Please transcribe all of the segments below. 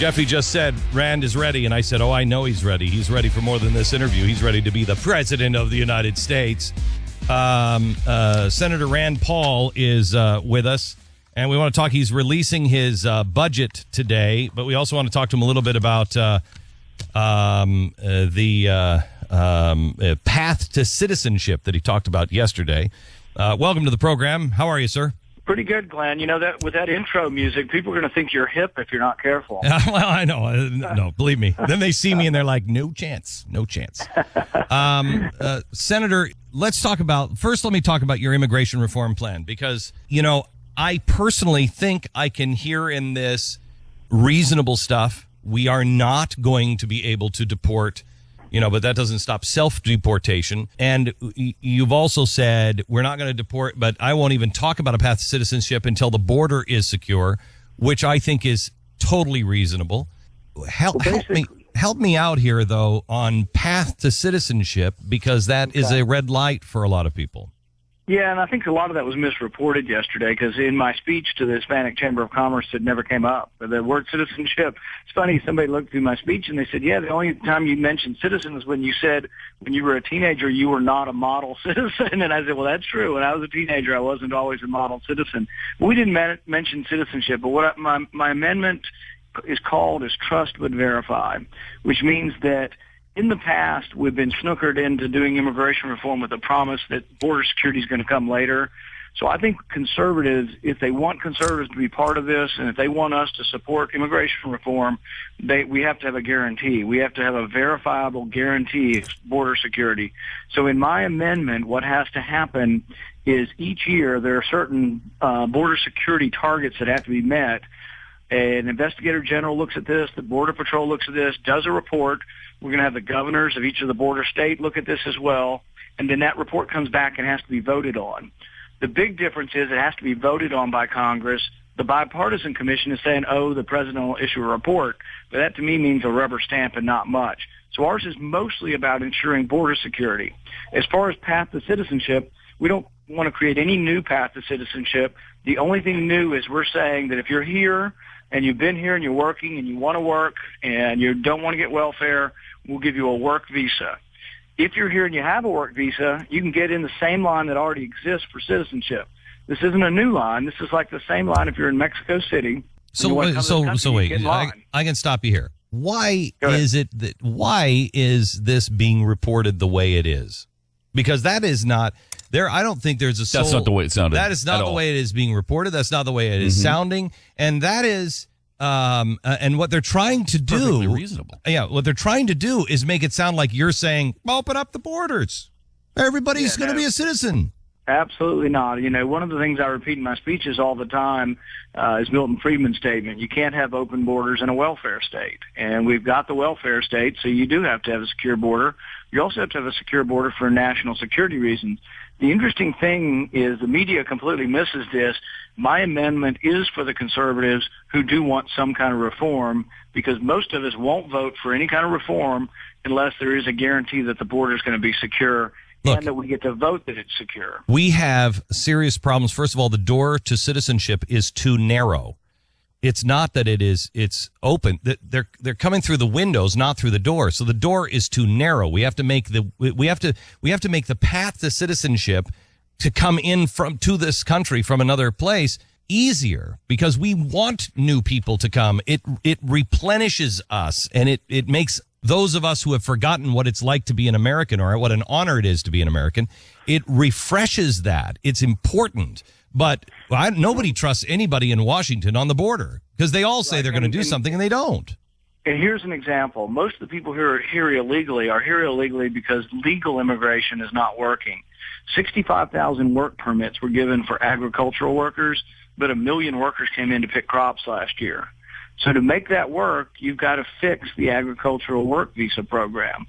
Jeffy just said Rand is ready, and I said, I know he's ready. He's ready for more than this interview. He's ready to be the president of the United States. Senator Rand Paul is with us, and we want to talk. He's releasing his budget today, but we also want to talk to him a little bit about the path to citizenship that he talked about yesterday. Welcome to the program. How are you, sir? Pretty good, Glenn. You know, that with that intro music, people are going to think you're hip if you're not careful. Well, I know. No, believe me. Then they see me and they're like, no chance. No chance. Senator, let me talk about your immigration reform plan, because, you know, I personally think I can hear in this reasonable stuff. We are not going to be able to deport, but that doesn't stop self-deportation. And you've also said we're not going to deport, but I won't even talk about a path to citizenship until the border is secure, which I think is totally reasonable. Help me out here, though, on path to citizenship, because that is a red light for a lot of people. Yeah, and I think a lot of that was misreported yesterday, because in my speech to the Hispanic Chamber of Commerce, it never came up. The word citizenship, it's funny, somebody looked through my speech and they said, the only time you mentioned citizen is when you said when you were a teenager you were not a model citizen. And I said, well, that's true. When I was a teenager, I wasn't always a model citizen. But we didn't mention citizenship. But what my amendment is called is trust but verify, which means that in the past, we've been snookered into doing immigration reform with a promise that border security is going to come later. So I think conservatives, if they want conservatives to be part of this, and if they want us to support immigration reform, we have to have a guarantee. We have to have a verifiable guarantee of border security. So in my amendment, what has to happen is each year there are certain border security targets that have to be met. An investigator general looks at this. The Border Patrol looks at this, does a report. We're going to have the governors of each of the border states look at this as well, and then that report comes back and has to be voted on. The big difference is it has to be voted on by Congress. The bipartisan commission is saying, the president will issue a report, but that to me means a rubber stamp and not much. So ours is mostly about ensuring border security. As far as path to citizenship, we don't want to create any new path to citizenship. The only thing new is we're saying that if you're here and you've been here and you're working and you want to work and you don't want to get welfare, we'll give you a work visa. If you're here and you have a work visa, you can get in the same line that already exists for citizenship. This isn't a new line. This is like the same line if you're in Mexico City. So wait, I can stop you here. Why is this being reported the way it is? Because that is not there. I don't think there's a That's not the way it sounded. That is not the way it is being reported. That's not the way it is sounding. And that is, and what they're trying to do, perfectly reasonable. Yeah, what they're trying to do is make it sound like you're saying, open up the borders. Everybody's going to be a citizen. Absolutely not. One of the things I repeat in my speeches all the time is Milton Friedman's statement. You can't have open borders in a welfare state. And we've got the welfare state, so you do have to have a secure border. You also have to have a secure border for national security reasons. The interesting thing is the media completely misses this. My amendment is for the conservatives who do want some kind of reform, because most of us won't vote for any kind of reform unless there is a guarantee that the border is going to be secure. Look, and that we get to vote that it's secure. We have serious problems. First of all, the door to citizenship is too narrow. It's not that it's open. They're coming through the windows, not through the door. So the door is too narrow. We have to make the path to citizenship to come in to this country from another place easier, because we want new people to come. It replenishes us, and it makes those of us who have forgotten what it's like to be an American, or what an honor it is to be an American, it refreshes that. It's important. But nobody trusts anybody in Washington on the border, because they all say they're going to do something and they don't. And here's an example. Most of the people who are here illegally because legal immigration is not working. 65,000 work permits were given for agricultural workers, but 1 million workers came in to pick crops last year. So to make that work, you've got to fix the agricultural work visa program.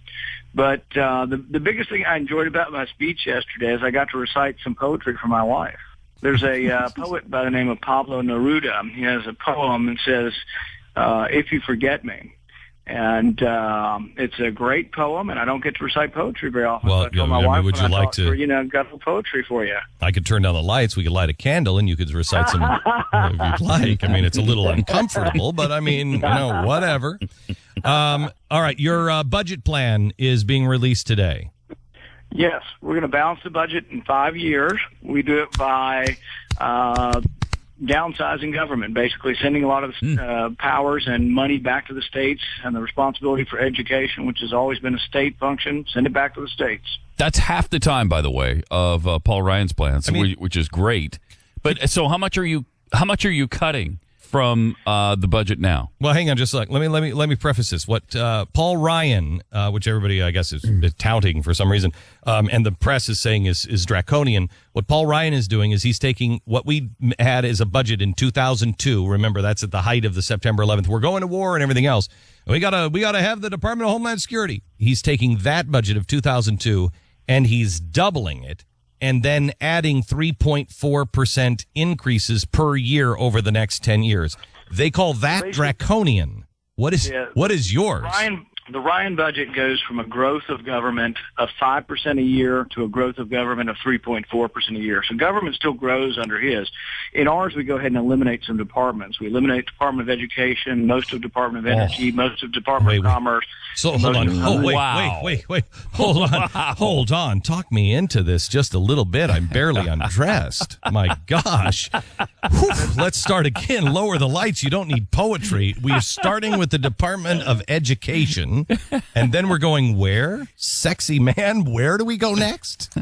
But the biggest thing I enjoyed about my speech yesterday is I got to recite some poetry for my wife. There's a poet by the name of Pablo Neruda. He has a poem that says, if you forget me. And it's a great poem, and I don't get to recite poetry very often. Well, so I told my wife, would you like to? Got some poetry for you. I could turn down the lights. We could light a candle, and you could recite some if you'd like. I mean, it's a little uncomfortable, but I mean, whatever. All right, your budget plan is being released today. Yes, we're going to balance the budget in 5 years. We do it by downsizing government, basically sending a lot of powers and money back to the states, and the responsibility for education, which has always been a state function, send it back to the states. That's half the time, by the way, of Paul Ryan's plans, which is great. But so, how much are you cutting from the budget now? Well, hang on, just let me preface this. What Paul Ryan, which everybody I guess is touting for some reason, and the press is saying is draconian. What Paul Ryan is doing is he's taking what we had as a budget in 2002. Remember, that's at the height of the September 11th. We're going to war and everything else. We gotta have the Department of Homeland Security. He's taking that budget of 2002 and he's doubling it, and then adding 3.4% increases per year over the next 10 years. They call that draconian. What is yours? The Ryan budget goes from a growth of government of 5% a year to a growth of government of 3.4% a year. So government still grows under his. In ours, we go ahead and eliminate some departments. We eliminate Department of Education, most of Department of Energy, most of Department of Commerce. So hold on. Wait. Hold on. Talk me into this just a little bit. I'm barely undressed. My gosh. Whew. Let's start again. Lower the lights. You don't need poetry. We are starting with the Department of Education. And then we're going where? Sexy man, where do we go next?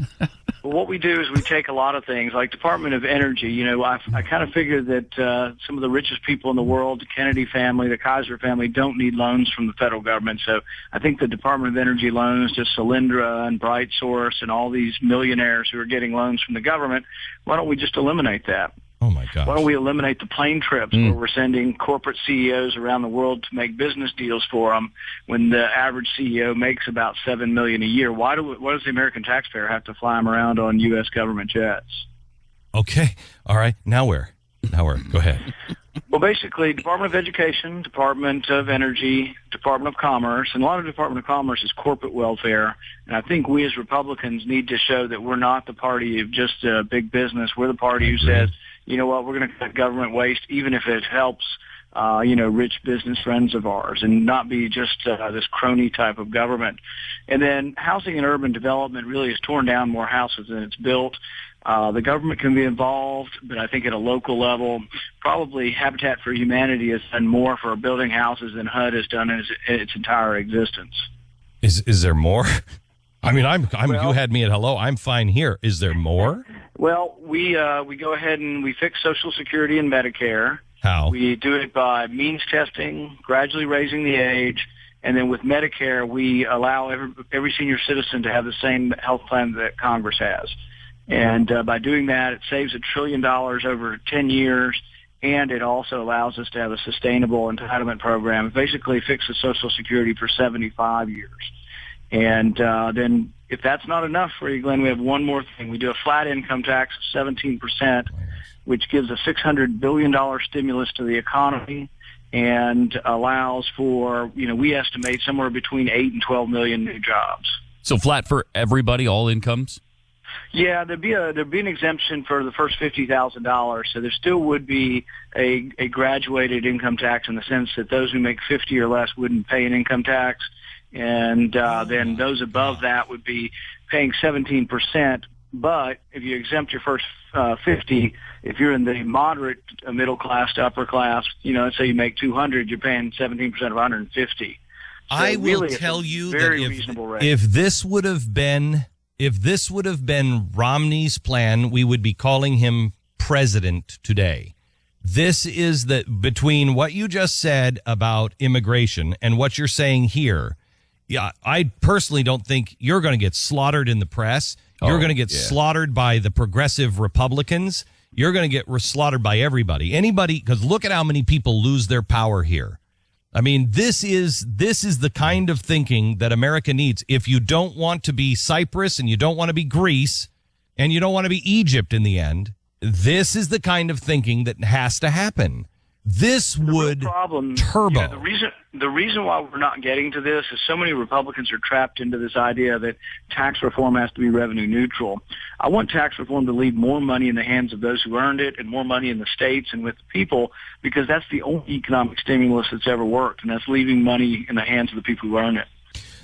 Well, what we do is we take a lot of things, like Department of Energy. I kind of figured that some of the richest people in the world, the Kennedy family, the Kaiser family, don't need loans from the federal government. So I think the Department of Energy loans to Solyndra and BrightSource and all these millionaires who are getting loans from the government, why don't we just eliminate that? Oh, my gosh. Why don't we eliminate the plane trips where we're sending corporate CEOs around the world to make business deals for them when the average CEO makes about $7 million a year? Why does the American taxpayer have to fly them around on U.S. government jets? Okay. All right. Now where? Go ahead. Well, basically, Department of Education, Department of Energy, Department of Commerce, and a lot of Department of Commerce is corporate welfare. And I think we as Republicans need to show that we're not the party of just big business. We're the party who says, you know what, we're going to cut government waste, even if it helps, rich business friends of ours, and not be just this crony type of government. And then housing and urban development really has torn down more houses than it's built. The government can be involved, but I think at a local level, probably Habitat for Humanity has done more for building houses than HUD has done in its entire existence. Is there more? I mean, you had me at hello. I'm fine here. Is there more? Well, we go ahead and we fix Social Security and Medicare. How? We do it by means testing, gradually raising the age, and then with Medicare, we allow every senior citizen to have the same health plan that Congress has. And by doing that, it saves $1 trillion over 10 years, and it also allows us to have a sustainable entitlement program. It basically fixes Social Security for 75 years. And then if that's not enough for you, Glenn, we have one more thing. We do a flat income tax of 17%, which gives a $600 billion stimulus to the economy and allows for, we estimate somewhere between 8 and 12 million new jobs. So flat for everybody, all incomes? Yeah, there'd be an exemption for the first $50,000. So there still would be a graduated income tax in the sense that those who make 50 or less wouldn't pay an income tax. And then those above that would be paying 17%. But if you exempt your first 50, if you're in the moderate middle class to upper class, let's say you make 200, you're paying 17% of 150. So I will tell you that if this would have been Romney's plan, we would be calling him president today. This is between what you just said about immigration and what you're saying here. Yeah, I personally don't think you're going to get slaughtered in the press. You're going to get slaughtered by the progressive Republicans. You're going to get slaughtered by anybody, because look at how many people lose their power here. I mean, this is the kind of thinking that America needs. If you don't want to be Cyprus and you don't want to be Greece and you don't want to be Egypt in the end, this is the kind of thinking that has to happen. This would turbo. Yeah, the reason why we're not getting to this is so many Republicans are trapped into this idea that tax reform has to be revenue neutral. I want tax reform to leave more money in the hands of those who earned it and more money in the states and with the people, because that's the only economic stimulus that's ever worked, and that's leaving money in the hands of the people who earn it.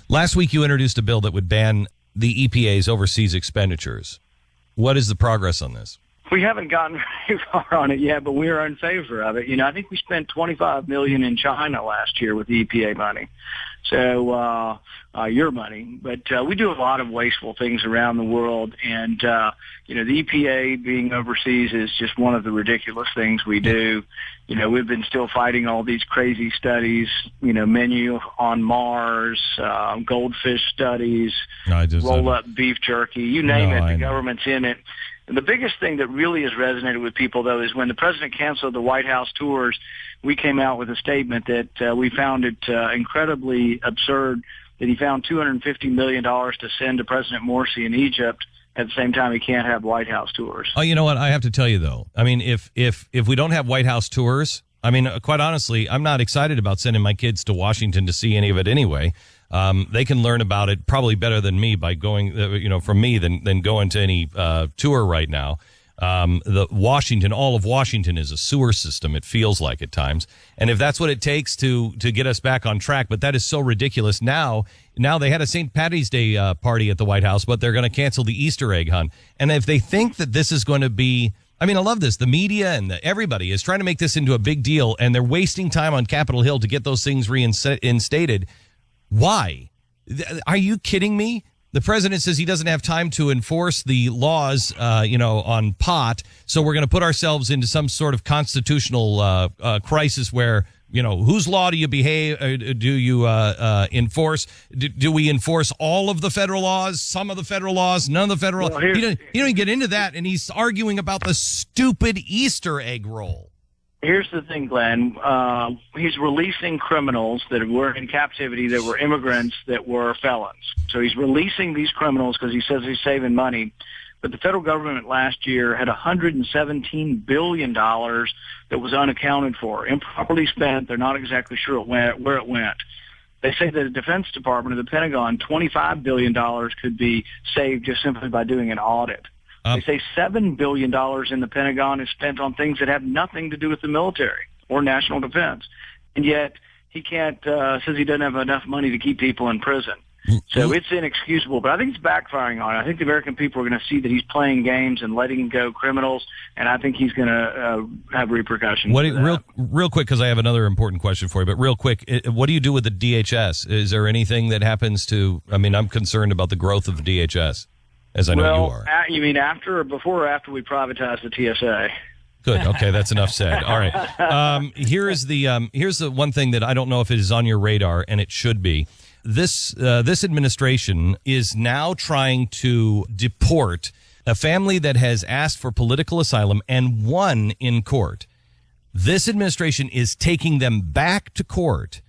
Last week you introduced a bill that would ban the EPA's overseas expenditures. What is the progress on this? We haven't gotten very far on it yet, but we are in favor of it. I think we spent $25 million in China last year with the EPA money, so your money. But we do a lot of wasteful things around the world, and the EPA being overseas is just one of the ridiculous things we do. We've been still fighting all these crazy studies, menu on Mars, goldfish studies, roll-up beef jerky, you name it, the government's in it. And the biggest thing that really has resonated with people, though, is when the president canceled the White House tours, we came out with a statement that we found it incredibly absurd that he found $250 million to send to President Morsi in Egypt. At the same time, he can't have White House tours. Oh, you know what? I have to tell you, though. I mean, if we don't have White House tours, I mean, quite honestly, I'm not excited about sending my kids to Washington to see any of it anyway. They can learn about it probably better than me by going, from me than going to any tour right now. All of Washington is a sewer system. It feels like at times, and if that's what it takes to get us back on track, but that is so ridiculous. Now they had a St. Patty's Day party at the White House, but they're going to cancel the Easter egg hunt. And if they think that this is going to be, I mean, I love this. The media and everybody is trying to make this into a big deal, and they're wasting time on Capitol Hill to get those things reinstated. Why? Are you kidding me? The president says he doesn't have time to enforce the laws, on pot. So we're going to put ourselves into some sort of constitutional crisis where, whose law do you enforce? Do we enforce all of the federal laws, some of the federal laws, none of the federal? Well, he don't even get into that, and he's arguing about the stupid Easter egg roll. Here's the thing, Glenn. He's releasing criminals that were in captivity, that were immigrants, that were felons. So he's releasing these criminals because he says he's saving money. But the federal government last year had $117 billion that was unaccounted for, improperly spent. They're not exactly sure where it went. They say that the Defense Department or the Pentagon, $25 billion could be saved just simply by doing an audit. They say $7 billion in the Pentagon is spent on things that have nothing to do with the military or national defense. And yet he says he doesn't have enough money to keep people in prison. So it's inexcusable, but I think it's backfiring on it. I think the American people are going to see that he's playing games and letting go criminals, and I think he's going to have repercussions. Real quick, because I have another important question for you, but real quick, what do you do with the DHS? Is there anything that happens to, I'm concerned about the growth of the DHS. As I know you are. You mean before or after we privatize the TSA? Good. Okay, that's enough said. All right. Here's the one thing that I don't know if it is on your radar, and it should be. This administration is now trying to deport a family that has asked for political asylum and won in court. This administration is taking them back to court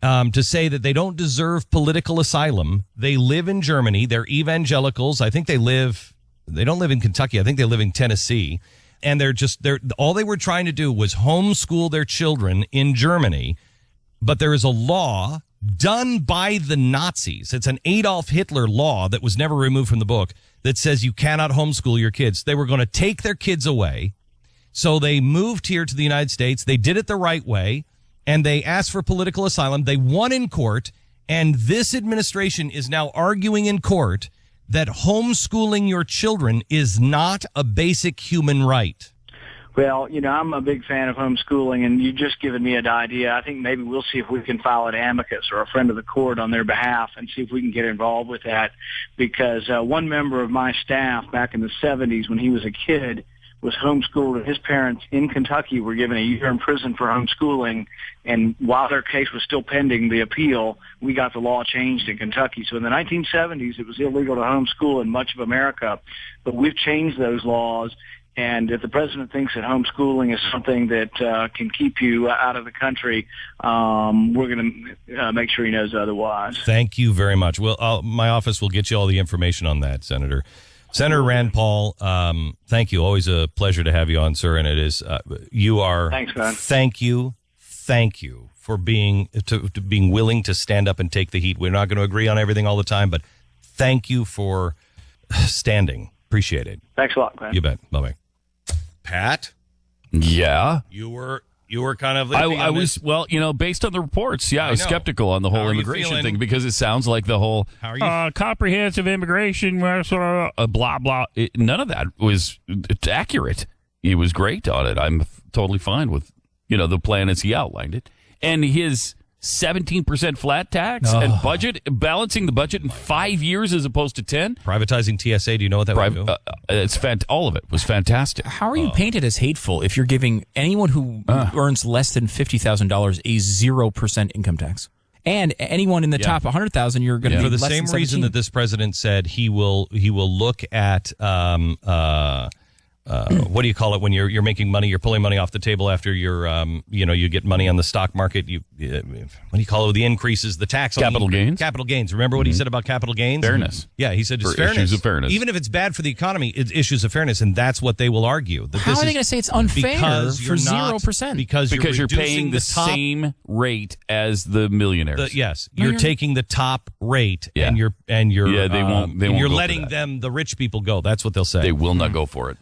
to say that they don't deserve political asylum. They live in Germany. They're evangelicals. I think they don't live in Kentucky. I think they live in Tennessee. And all they were trying to do was homeschool their children in Germany. But there is a law done by the Nazis. It's an Adolf Hitler law that was never removed from the book that says you cannot homeschool your kids. They were going to take their kids away. So they moved here to the United States. They did it the right way. And they asked for political asylum. They won in court, and this administration is now arguing in court that homeschooling your children is not a basic human right. Well, I'm a big fan of homeschooling, and you've just given me an idea. I think maybe we'll see if we can file an amicus or a friend of the court on their behalf and see if we can get involved with that, because one member of my staff back in the 70s when he was a kid was homeschooled, and his parents in Kentucky were given a year in prison for homeschooling. And while their case was still pending the appeal, we got the law changed in Kentucky. So in the 1970s, it was illegal to homeschool in much of America, but we've changed those laws. And if the president thinks that homeschooling is something that can keep you out of the country, we're going to make sure he knows otherwise. Thank you very much. Well, my office will get you all the information on that, Senator. Senator Rand Paul, thank you. Always a pleasure to have you on, sir. And it is you are. Thanks, man. Thank you for being willing to stand up and take the heat. We're not going to agree on everything all the time, but thank you for standing. Appreciate it. Thanks a lot, man. You bet. Bye-bye. Pat? Yeah. You were kind of. I was based on the reports. Yeah, I was skeptical on the whole immigration thing because it sounds like the whole comprehensive immigration, blah blah. None of that was accurate. He was great on it. I'm totally fine with the plan as he outlined it, and his 17% flat tax and budget, balancing the budget in 5 years as opposed to 10. Privatizing TSA. Do you know what that would do? It's all of it was fantastic. How are you painted as hateful if you're giving anyone who earns less than $50,000 a 0% income tax? And anyone in the top 100,000, you're going to be for the less same than reason 17. that this president said he will look at what do you call it when you're making money? You're pulling money off the table after you get money on the stock market. What do you call it? The increases, the tax on capital gains. Capital gains. Remember what he said about capital gains? Fairness. Yeah, he said it's fairness. Issues of fairness. Even if it's bad for the economy, it's issues of fairness, and that's what they will argue. How are they going to say it's unfair for 0%? Because you're paying the same rate as the millionaires. Yes, you're taking the top rate, and you're they won't you're go letting for that. them, the rich people, go. That's what they'll say. They will not go for it.